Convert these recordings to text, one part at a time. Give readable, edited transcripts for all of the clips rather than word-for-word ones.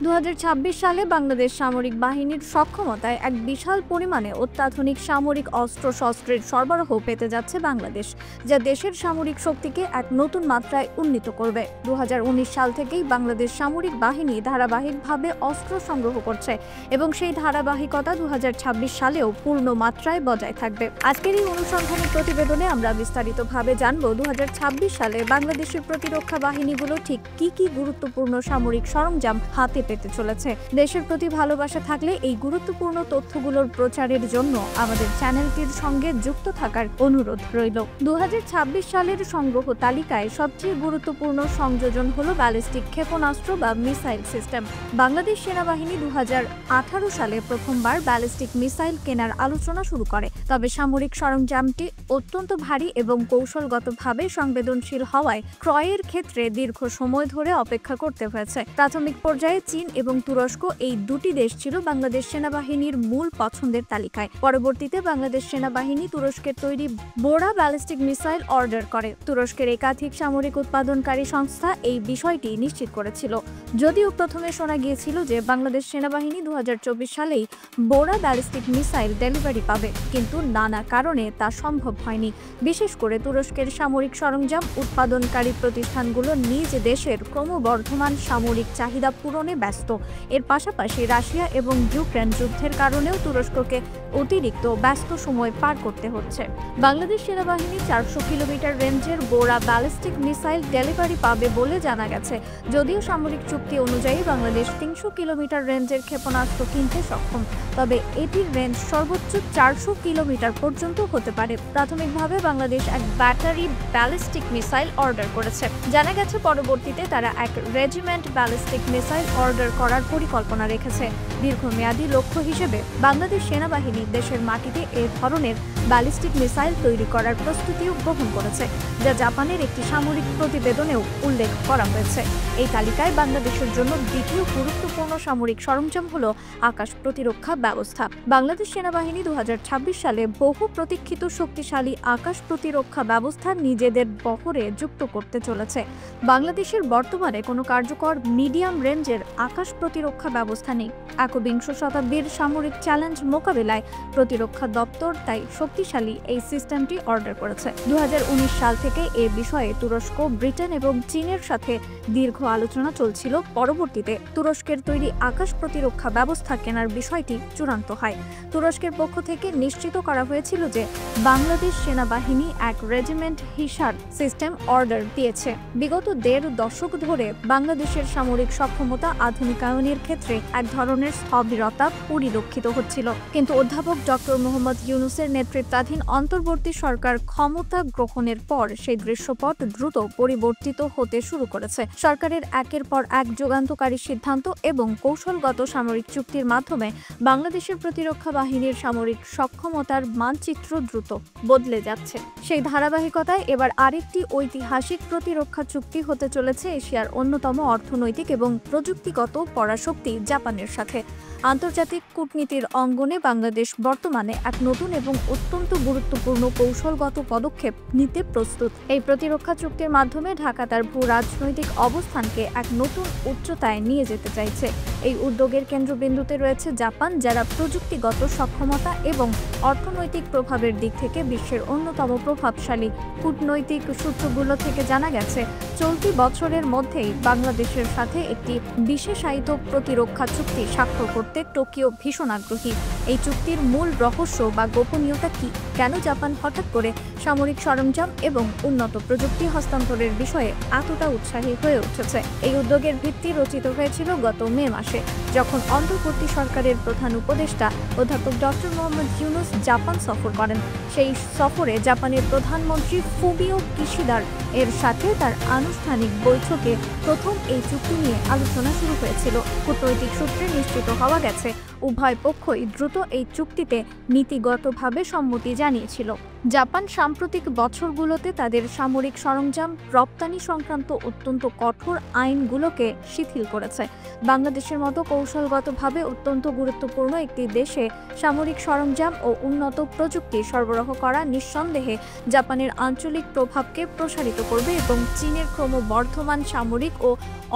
2026 সালে বাংলাদেশ সামরিক বাহিনীর সক্ষমতায় এক বিশাল পরিমাণে অত্যাধুনিক সামরিক অস্ত্র-শস্ত্রের সরবরাহ পেতে যাচ্ছে বাংলাদেশ, যা দেশের সামরিক শক্তিকে এক নতুন মাত্রায় উন্নীত করবে। 2019 সাল থেকেই বাংলাদেশ সামরিক বাহিনী ধারাবাহিকভাবে অস্ত্র সংগ্রহ করছে এবং সেই ধারাবাহিকতা 2026 সালেও পূর্ণ মাত্রায় বজায় থাকবে। আজকের এই অনুসন্ধানী প্রতিবেদনে আমরা বিস্তারিতভাবে জানব 2026 সালে বাংলাদেশের প্রতিরক্ষা বাহিনীগুলো ঠিক কি গুরুত্বপূর্ণ সামরিক সরঞ্জাম হাতে পেতে চলেছে। দেশের প্রতি ভালোবাসা থাকলে এই গুরুত্বপূর্ণ তথ্যগুলোর প্রচারের জন্য আমাদের চ্যানেলটির সঙ্গে যুক্ত থাকার অনুরোধ রইল। 2026 সালের সংগ্রহ তালিকায় সবচেয়ে গুরুত্বপূর্ণ সংযোজন হলো ব্যালিস্টিক ক্ষেপণাস্ত্র বা মিসাইল সিস্টেম। বাংলাদেশ সেনাবাহিনী 2018 সালে প্রথমবার ব্যালিস্টিক মিসাইল কেনার আলোচনা শুরু করে, তবে সামরিক সরঞ্জামটি অত্যন্ত ভারী এবং কৌশলগতভাবে সংবেদনশীল হওয়ায় ক্রয়ের ক্ষেত্রে দীর্ঘ সময় ধরে অপেক্ষা করতে হয়েছে। প্রাথমিক পর্যায়ে চীন এবং তুরস্ক এই দুটি দেশ ছিল বাংলাদেশ সেনাবাহিনীর মূল পছন্দের তালিকায়। পরবর্তীতে বাংলাদেশ সেনাবাহিনী তুরস্কের তৈরি বোরা ব্যালিস্টিক মিসাইল অর্ডার করে। তুরস্কের একাধিক সামরিক উৎপাদনকারী সংস্থা এই বিষয়টি নিশ্চিত করেছিল। যদিও প্রথমে শোনা গিয়েছিল যে বাংলাদেশ সেনাবাহিনী 2024 সালেই বোরা ব্যালিস্টিক মিসাইল ডেলিভারি পাবে, কিন্তু নানা কারণে তা সম্ভব হয়নি। বিশেষ করে তুরস্কের সামরিক সরঞ্জাম উৎপাদনকারী প্রতিষ্ঠানগুলো নিজ দেশের ক্রমবর্ধমান সামরিক চাহিদা পূরণে ব্যস্ত। এর পাশাপাশি রাশিয়া এবং ইউক্রেন যুদ্ধের কারণেও তুরস্ককে অতিরিক্ত ব্যস্ত সময় পার করতে হচ্ছে। বাংলাদেশ সেনাবাহিনী 400 কিলোমিটার রেঞ্জের বোরা ব্যালিস্টিক মিসাইল ডেলিভারি পাবে বলে জানা গেছে। যদিও সামরিক চুক্তি অনুযায়ী বাংলাদেশ 300 কিলোমিটার রেঞ্জের ক্ষেপণাস্ত্র কিনতে সক্ষম, তবে এটির রেঞ্জ সর্বোচ্চ 400 কিলোমিটার পর্যন্ত হতে পারে। প্রাথমিকভাবে বাংলাদেশ এক ব্যাটারি ব্যালিস্টিক মিসাইল অর্ডার করেছে। জানা গেছে পরবর্তীতে তারা এক রেজিমেন্ট ব্যালিস্টিক মিসাইল অর্ডার করার পরিকল্পনা রেখেছে। দীর্ঘমেয়াদী লক্ষ্য হিসেবে বাংলাদেশ সেনাবাহিনী দেশের মাটিতে এ ধরনের ব্যালিস্টিক মিসাইল তৈরি করার প্রস্তুতিও গ্রহণ করেছে, যা জাপানের একটি সামরিক প্রতিবেদনেও উল্লেখ করা হয়েছে। এই তালিকায় বাংলাদেশের জন্য দ্বিতীয় গুরুত্বপূর্ণ সামরিক সরঞ্জাম হল আকাশ প্রতিরক্ষা ব্যবস্থা। বাংলাদেশ সেনাবাহিনী 2026 সালে বহু প্রতীক্ষিত শক্তিশালী আকাশ প্রতিরক্ষা ব্যবস্থা নিজেদের বহরে যুক্ত করতে চলেছে। বাংলাদেশের বর্তমানে কোনো কার্যকর মিডিয়াম রেঞ্জের আকাশ প্রতিরক্ষা ব্যবস্থা নেই। একবিংশ শতাব্দীর সামরিক চ্যালেঞ্জ মোকাবিলায় প্রতিরক্ষা দপ্তর তাই শক্তিশালী এই সিস্টেমটি অর্ডার করেছে। 2019 সাল থেকে এ বিষয়ে তুরস্ক, ব্রিটেন এবং চীনের সাথে দীর্ঘ আলোচনা চলছিল। পরবর্তীতে তুরস্কের তৈরি আকাশ প্রতিরক্ষা ব্যবস্থা কেনার বিষয়টি চূড়ান্ত হয়। তুরস্কের পক্ষ থেকে নিশ্চিত করা হয়েছিল যে বাংলাদেশ সেনাবাহিনী এক রেজিমেন্ট হিসার সিস্টেম অর্ডার দিয়েছে। বিগত 1.5 দশক ধরে বাংলাদেশের সামরিক সক্ষমতা আধুনিকায়নের ক্ষেত্রে এক ধরনের স্থবিরতা পরিলক্ষিত হচ্ছিল, কিন্তু অধ্যাপক ডক্টর মোহাম্মদ ইউনূসের নেতৃত্বাধীন অন্তর্বর্তী সরকার ক্ষমতা গ্রহণের পর সেই দৃশ্যপট দ্রুত পরিবর্তিত হতে শুরু করেছে। সরকারের একের পর এক যুগান্তকারী সিদ্ধান্ত এবং কৌশলগত সামরিক চুক্তির মাধ্যমে বাংলাদেশের প্রতিরক্ষা বাহিনীর সামরিক সক্ষমতার মানচিত্র দ্রুত বদলে যাচ্ছে। সেই ধারাবাহিকতায় এবার আরেকটি ঐতিহাসিক প্রতিরক্ষা চুক্তি হতে চলেছে এশিয়ার অন্যতম অর্থনৈতিক এবং প্রযুক্তিগত পরাশক্তি জাপানের সাথে। আন্তর্জাতিক কূটনীতির অঙ্গনে বাংলাদেশ বর্তমানে এক নতুন এবং অত্যন্ত গুরুত্বপূর্ণ কৌশলগত পদক্ষেপ নিতে প্রস্তুত। এই প্রতিরক্ষা চুক্তির মাধ্যমে ঢাকা তার ভূ রাজনৈতিক অবস্থানকে এক নতুন উচ্চতায় নিয়ে যেতে চাইছে। এই উদ্যোগের কেন্দ্রবিন্দুতে রয়েছে জাপান, যারা প্রযুক্তিগত সক্ষমতা এবং অর্থনৈতিক প্রভাবের দিক থেকে বিশ্বের অন্যতম প্রভাবশালী। কূটনৈতিক সূত্রগুলো থেকে জানা গেছে চলতি বছরের মধ্যেই বাংলাদেশের সাথে একটি বিশেষায়িত প্রতিরক্ষা চুক্তি স্বাক্ষর করতে টোকিও ভীষণ আগ্রহী। এই চুক্তির মূল রহস্য বা গোপনীয়তা কি? কেন জাপান হঠাৎ করে সামরিক সরঞ্জাম এবং উন্নত প্রযুক্তি হস্তান্তরের বিষয়ে এতটা উৎসাহী হয়ে উঠেছে? এই উদ্যোগের ভিত্তি রচিত হয়েছিল গত মে মাসে, যখন অন্তর্বর্তী সরকারের প্রধান উপদেষ্টা অধ্যাপক ডক্টর মোহাম্মদ ইউনূস জাপান সফর করেন। সেই সফরে জাপানের প্রধানমন্ত্রী ফুমিও কিশিদা এর সাথে তার আনুষ্ঠানিক বৈঠকে প্রথম এই চুক্তি নিয়ে আলোচনা শুরু হয়েছিল। কূটনৈতিক সূত্রে নিশ্চিত হওয়া গেছে উভয় পক্ষই দ্রুত এই চুক্তিতে নীতিগতভাবে সম্মতি জানিয়েছিল। জাপান সাম্প্রতিক বছরগুলোতে তাদের সামরিক সরঞ্জাম রপ্তানি সংক্রান্ত অত্যন্ত কঠোর আইনগুলোকে শিথিল করেছে। বাংলাদেশের মতো কৌশলগতভাবে অত্যন্ত গুরুত্বপূর্ণ একটি দেশে সামরিক সরঞ্জাম ও উন্নত প্রযুক্তি সরবরাহ করা নিঃসন্দেহে জাপানের আঞ্চলিক প্রভাবকে প্রসারিত করবে এবং চীনের ক্রমবর্ধমান সামরিক ও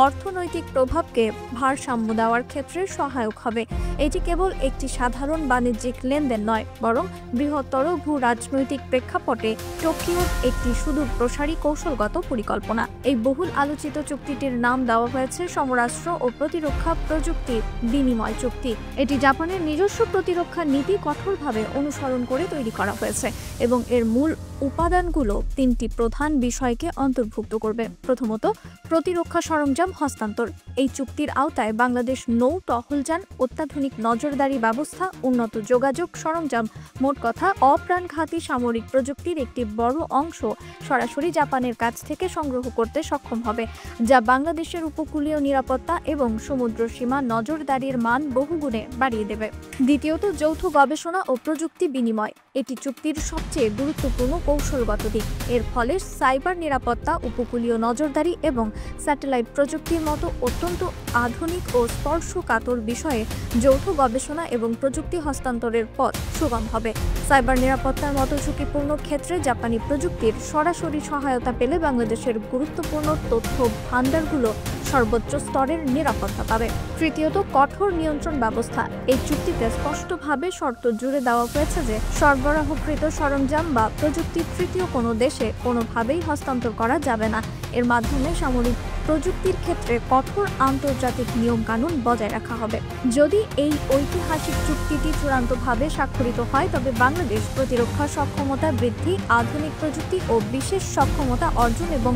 অর্থনৈতিক প্রভাবকে ভারসাম্য দেওয়ার ক্ষেত্রে সহায়ক হবে। এটি কেবল একটি সাধারণ বাণিজ্যিক লেনদেন নয়, বরং বৃহত্তর ভূ রাজনৈতিক প্রেক্ষাপটে টোকিওর একটি সুদূর প্রসারী কৌশলগত পরিকল্পনা। এই বহুল আলোচিত চুক্তিটির নাম দেওয়া হয়েছে সমরাস্ত্র ও প্রতিরক্ষা প্রযুক্তি বিনিময় চুক্তি। এটি জাপানের নিজস্ব প্রতিরক্ষা নীতি কঠোরভাবে অনুসরণ করে তৈরি করা হয়েছে এবং এর মূল উপাদানগুলো তিনটি প্রধান বিষয়কে অন্তর্ভুক্ত করবে। প্রথমত, প্রতিরক্ষা সরঞ্জাম হস্তান্তর। এই চুক্তির আওতায় বাংলাদেশ নৌ টহলযান, অত্যাধুনিক নজরদারি ব্যবস্থা, উন্নত যোগাযোগ সরঞ্জাম, মোট কথা অপ্রাণঘাতী সামরিক প্রযুক্তির একটি বড় অংশ সরাসরি জাপানের কাছ থেকে সংগ্রহ করতে সক্ষম হবে, যা বাংলাদেশের উপকূলীয় নিরাপত্তা এবং সমুদ্র সীমা নজরদারির মান বহুগুণে বাড়িয়ে দেবে। দ্বিতীয়ত, যৌথ গবেষণা ও প্রযুক্তি বিনিময়। এটি চুক্তির সবচেয়ে গুরুত্বপূর্ণ কৌশলগত দিক। এর ফলে সাইবার নিরাপত্তা, উপকূলীয় নজরদারি এবং স্যাটেলাইট প্রযুক্তির মতো অত্যন্ত আধুনিক ও স্পর্শকাতর বিষয়ে যৌথ গবেষণা এবং প্রযুক্তি হস্তান্তরের পথ সুগম হবে। সাইবার নিরাপত্তার মতো ঝুঁকিপূর্ণ ক্ষেত্রে জাপানি প্রযুক্তির সরাসরি সহায়তা পেলে বাংলাদেশের গুরুত্বপূর্ণ তথ্য ভাণ্ডারগুলো সর্বোচ্চ স্তরের নিরাপত্তা পাবে। তৃতীয়ত, কঠোর নিয়ন্ত্রণ ব্যবস্থা। এই চুক্তিতে স্পষ্টভাবে শর্ত জুড়ে দেওয়া হয়েছে যে সরবরাহকৃত সরঞ্জাম বা প্রযুক্তি তৃতীয় কোনো দেশে কোনোভাবেই হস্তান্তর করা যাবে না। এর মাধ্যমে সামরিক প্রযুক্তির ক্ষেত্রে কঠোর আন্তর্জাতিক নিয়মকানুন বজায় রাখা হবে। যদি এই ঐতিহাসিক চুক্তিটি চূড়ান্তভাবে স্বাক্ষরিত হয়, তবে বাংলাদেশ প্রতিরক্ষা সক্ষমতা বৃদ্ধি, আধুনিক প্রযুক্তি ও বিশেষ সক্ষমতা অর্জন এবং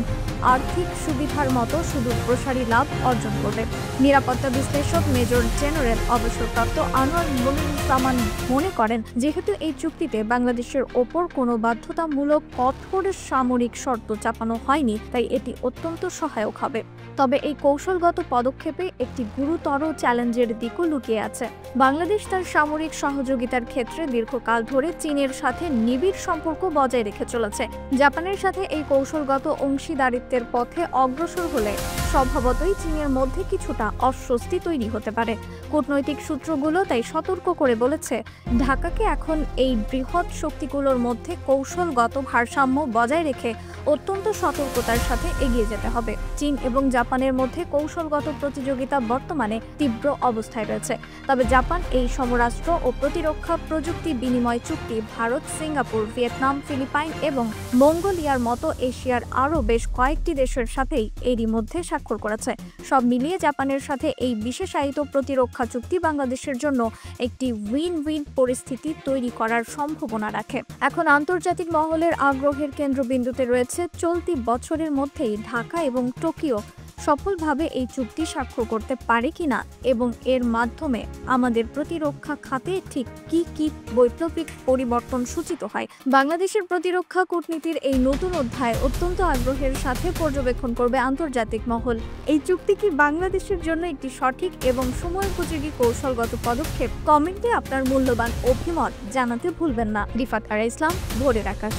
আর্থিক সুবিধার মতো সুদূর প্রসারী লাভ অর্জন করবে। নিরাপত্তা বিশ্লেষক মেজর জেনারেল অবসরপ্রাপ্ত আনোয়ার মনিরুজ্জামান মনে করেন, যেহেতু এই চুক্তিতে বাংলাদেশের ওপর কোনো বাধ্যতামূলক কঠোর সামরিক শর্ত চাপানো হয়নি, তাই এটি অত্যন্ত সহায়ক হবে। তবে এই কৌশলগত পদক্ষেপে একটি গুরুতর চ্যালেঞ্জের দিকও লুকিয়ে আছে। বাংলাদেশ তার সামরিক সহযোগিতার ক্ষেত্রে দীর্ঘকাল ধরে চীনের সাথে নিবিড় সম্পর্ক বজায় রেখে চলেছে। জাপানের সাথে এই কৌশলগত অংশীদারিত্বের পথে অগ্রসর হলে স্বভাবতই চীনের মধ্যে কিছুটা অস্বস্তি তৈরি হতে পারে। কূটনৈতিক সূত্রগুলো তাই সতর্ক করে বলেছে, ঢাকাকে এখন এই বৃহৎ শক্তিগুলোর মধ্যে কৌশলগত ভারসাম্য বজায় রেখে অত্যন্ত সতর্কতার সাথে এগিয়ে যেতে হবে। চীন এবং জাপানের মধ্যে কৌশলগত প্রতিযোগিতা বর্তমানে তীব্র অবস্থায় রয়েছে। তবে জাপান এই সমরাস্ত্র ও প্রতিরক্ষা প্রযুক্তি বিনিময় চুক্তি ভারত, সিঙ্গাপুর, ভিয়েতনাম, ফিলিপাইন এবং মঙ্গোলিয়ার মতো এশিয়ার আরও বেশ কয়েকটি দেশের সাথেই এরই মধ্যে স্বাক্ষর করেছে। সব মিলিয়ে জাপানের সাথে এই বিশেষায়িত প্রতিরক্ষা চুক্তি বাংলাদেশের জন্য একটি উইন উইন পরিস্থিতি তৈরি করার সম্ভাবনা রাখে। এখন আন্তর্জাতিক মহলের আগ্রহের কেন্দ্রবিন্দুতে রয়েছে চলতি বছরের মধ্যেই ঢাকা এবং টোকিও সফলভাবে এই চুক্তি স্বাক্ষর করতে পারে কিনা এবং এর মাধ্যমে আমাদের প্রতিরক্ষা খাতে ঠিক কি কি বৈপ্লবিক পরিবর্তন সূচিত হয়। বাংলাদেশের প্রতিরক্ষা কূটনীতির এই নতুন অধ্যায় অত্যন্ত আগ্রহের সাথে পর্যবেক্ষণ করবে আন্তর্জাতিক মহল। এই চুক্তি কি বাংলাদেশের জন্য একটি সঠিক এবং সময়োপযোগী কৌশলগত পদক্ষেপ? কমেন্টে আপনার মূল্যবান অভিমত জানাতে ভুলবেন না। রিফাত আরা ইসলাম, ভোরের আকাশ।